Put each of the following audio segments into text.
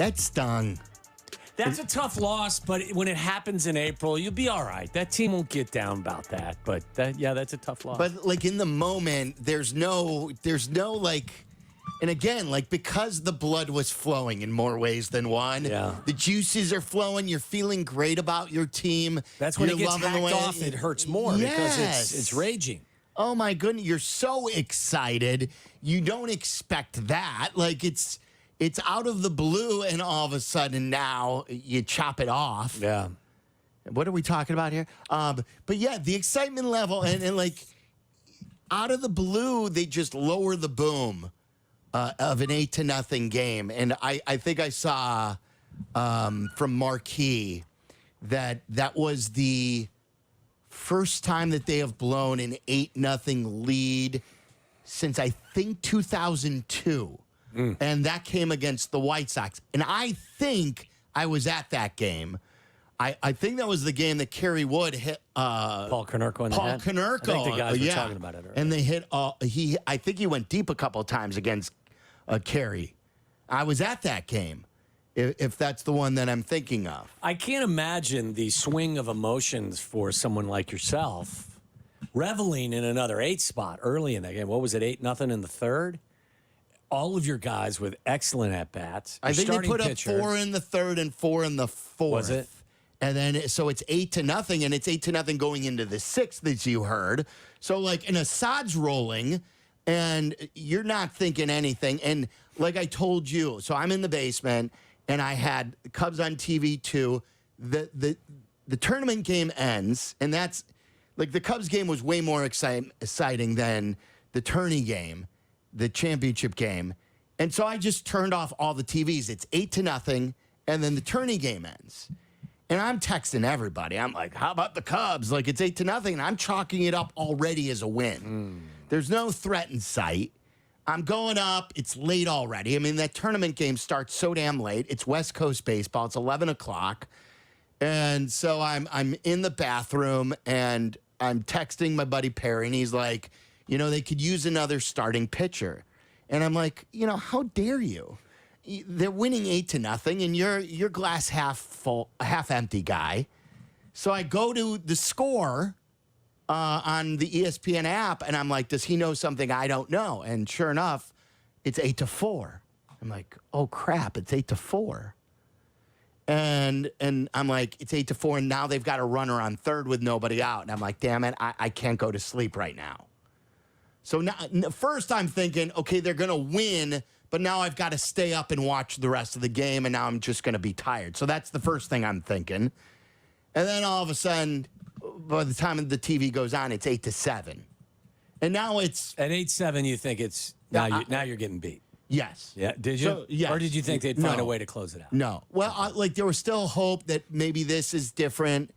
That stung. That's a tough loss, but when it happens in April, you'll be all right. That team won't get down about that. But that's a tough loss. But like in the moment, there's no like, and again, like because the blood was flowing in more ways than one. Yeah. The juices are flowing. You're feeling great about your team. That's when You're it gets loving the hacked way off. It hurts more because it's raging. Oh my goodness, you're so excited. You don't expect that. Like it's out of the blue, and all of a sudden now you chop it off. Yeah. What are we talking about here? But yeah, the excitement level and like out of the blue, they just lower the boom of an 8-0 game. And I think I saw from Marquee that was the first time that they have blown an 8-0 lead since I think 2002. And that came against the White Sox. And I think I was at that game. I think that was the game that Kerry Wood hit Paul Konerko in the head. Konerko. I think the guys were talking about it earlier. And they hit I think he went deep a couple of times against Kerry. I was at that game. If that's the one that I'm thinking of. I can't imagine the swing of emotions for someone like yourself reveling in another 8 spot early in that game. What was it, 8-0 in the third? All of your guys with excellent at-bats. I think they put up 4 in the third and 4 in the fourth. Was it? And then, so it's 8-0, and it's 8-0 going into the sixth, as you heard. So, like, and Assad's rolling, and you're not thinking anything. And like I told you, so I'm in the basement, and I had Cubs on TV too. The tournament game ends, and that's, like, the Cubs game was way more exciting than the tourney game. The championship game. And so I just turned off all the TVs. It's 8-0, and then the tourney game ends. And I'm texting everybody. I'm like, how about the Cubs? Like, it's 8-0, and I'm chalking it up already as a win. There's no threat in sight. I'm going up. It's late already. I mean, that tournament game starts so damn late. It's West Coast baseball. It's 11 o'clock. And so I'm in the bathroom, and I'm texting my buddy Perry, and he's like, you know, they could use another starting pitcher. And I'm like, you know, how dare you? They're winning 8-0, and you're glass half full, half empty guy. So I go to the score on the ESPN app, and I'm like, does he know something I don't know? And sure enough, it's 8-4. I'm like, oh crap, it's 8-4. And I'm like, it's 8-4, and now they've got a runner on third with nobody out. And I'm like, damn it, I can't go to sleep right now. So now, first I'm thinking, okay, they're going to win, but now I've got to stay up and watch the rest of the game, and now I'm just going to be tired. So that's the first thing I'm thinking. And then all of a sudden, by the time the TV goes on, it's 8-7. And now it's... At 8-7, you think it's... Now you're getting beat. Yes. Yeah, did you? So, yes. Or did you think they'd find a way to close it out? No. Well, like, there was still hope that maybe this is different.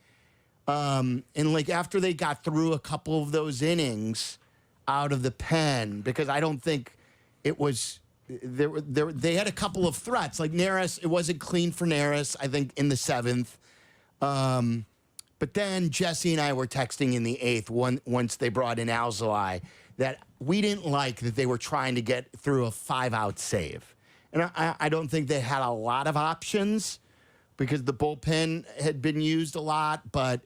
And, like, after they got through a couple of those innings... out of the pen, because I don't think it was they had a couple of threats like Neris. It wasn't clean for Neris, I think, in the 7th. But then Jesse and I were texting in the 8th once they brought in Alzolay that we didn't like that they were trying to get through a 5-out save. And I don't think they had a lot of options because the bullpen had been used a lot, but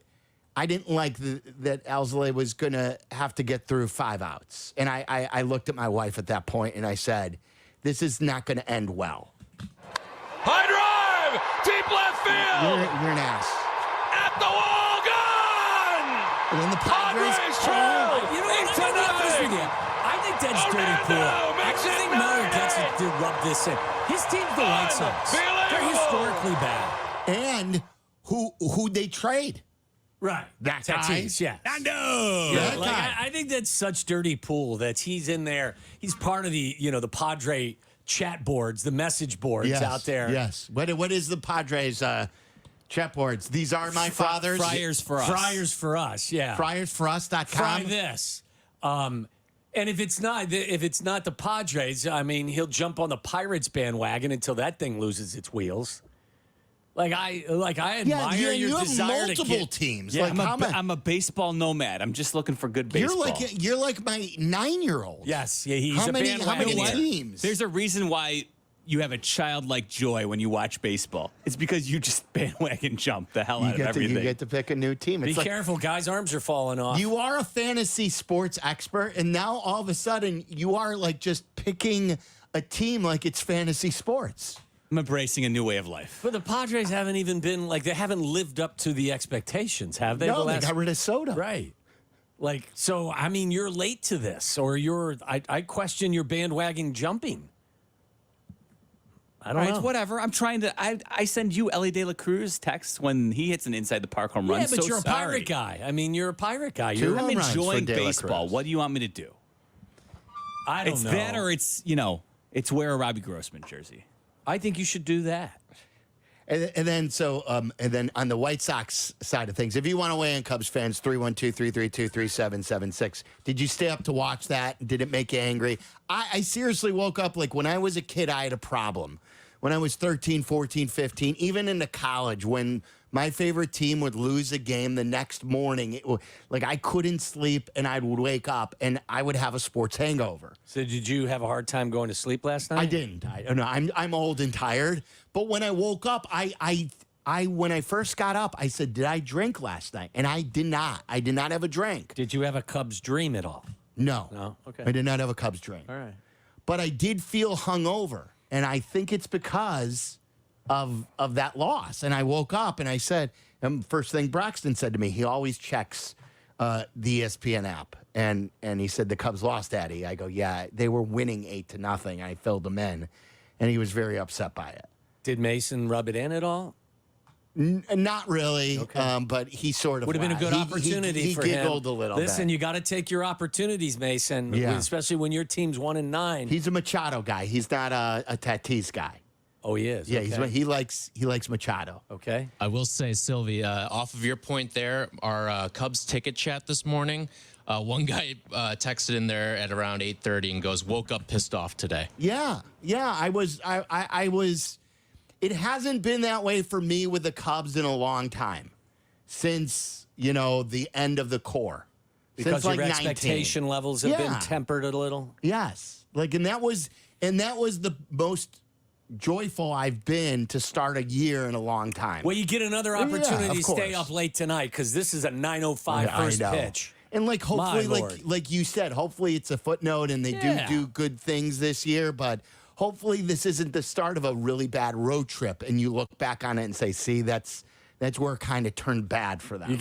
I didn't like that Alzolay was going to have to get through 5 outs. And I looked at my wife at that point, and I said, this is not going to end well. High drive! Deep left field! You're an ass. At the wall, gone! And then the Padres trail! You know what? I'm honest with you. I think that's dirty pool. I don't think Miller gets to rub this in. His team's the White Sox. They're historically bad. And who'd they trade? Right. Tatis, yeah. I know. Yeah, like, I think that's such dirty pool that he's in there. He's part of the, the Padre chat boards, the message boards out there. Yes. What is the Padres chat boards? These are my father's. Friars for us. Friars for us, yeah. FriersForUs.com. Fry this. And if it's not the Padres, I mean, he'll jump on the Pirates bandwagon until that thing loses its wheels. Like I admire your desire to multiple teams. Yeah, like, I'm a baseball nomad. I'm just looking for good baseball. You're like my 9-year-old. Yes, yeah, he's how a many bandwagon. teams? There's a reason why you have a childlike joy when you watch baseball. It's because you just bandwagon jump the hell out of everything. You get to pick a new team. Be careful, guys. Arms are falling off. You are a fantasy sports expert, and now all of a sudden you are like just picking a team like it's fantasy sports. I'm embracing a new way of life. But the Padres haven't even been like they haven't lived up to the expectations, have they? No, they got rid of Soto. Right. Like, so I mean, you're late to this, or I question your bandwagon jumping. I don't know. Whatever. I'm trying to. I send you Ellie De La Cruz texts when he hits an inside the park home run. Yeah, but so you're a sorry. pirate guy. I mean, you're a pirate guy. Two I'm home runs enjoying for De La baseball. Cruz. What do you want me to do? I don't It's know. that, or it's it's wear a Robbie Grossman jersey. I think you should do that. And then on the White Sox side of things, if you want to weigh in, Cubs fans, 312-332-3776. Did you stay up to watch that? Did it make you angry? I seriously woke up, like when I was a kid, I had a problem. When I was 13, 14, 15, even into college, when my favorite team would lose a game the next morning, like I couldn't sleep and I would wake up and I would have a sports hangover. So did you have a hard time going to sleep last night? I didn't. I'm old and tired. But when I woke up, I when I first got up, I said, "Did I drink last night?" And I did not. I did not have a drink. Did you have a Cubs dream at all? No. No? Okay. I did not have a Cubs drink. All right. But I did feel hungover, and I think it's because of that loss. And I woke up and I said, first thing Braxton said to me, he always checks the ESPN app, and he said the Cubs lost, Daddy. I go, yeah, they were winning 8-0. I filled him in, and he was very upset by it. Did Mason rub it in at all? Not really, Okay. but he sort of Would have been a good opportunity he for him. He giggled a little bit. Listen, you got to take your opportunities, Mason. Yeah. Especially when your team's 1-9. He's a Machado guy. He's not a Tatis guy. Oh, he is. Yeah, Okay. he likes Machado. Okay. I will say, Sylvie, off of your point there, our Cubs ticket chat this morning, one guy texted in there at around 8:30 and goes, "Woke up pissed off today." Yeah. I was. It hasn't been that way for me with the Cubs in a long time, since the end of the core. Because since your like expectation 19. levels have been Yeah. tempered a little. Yes, and that was the most joyful I've been to start a year in a long time. Well, you get another Yeah, opportunity of to stay course. up late tonight because this is a 9:05 first I know. pitch. And hopefully, My Lord. like you said, hopefully it's a footnote and they do good things this year. But hopefully this isn't the start of a really bad road trip, and you look back on it and say, "See, that's where it kind of turned bad for them."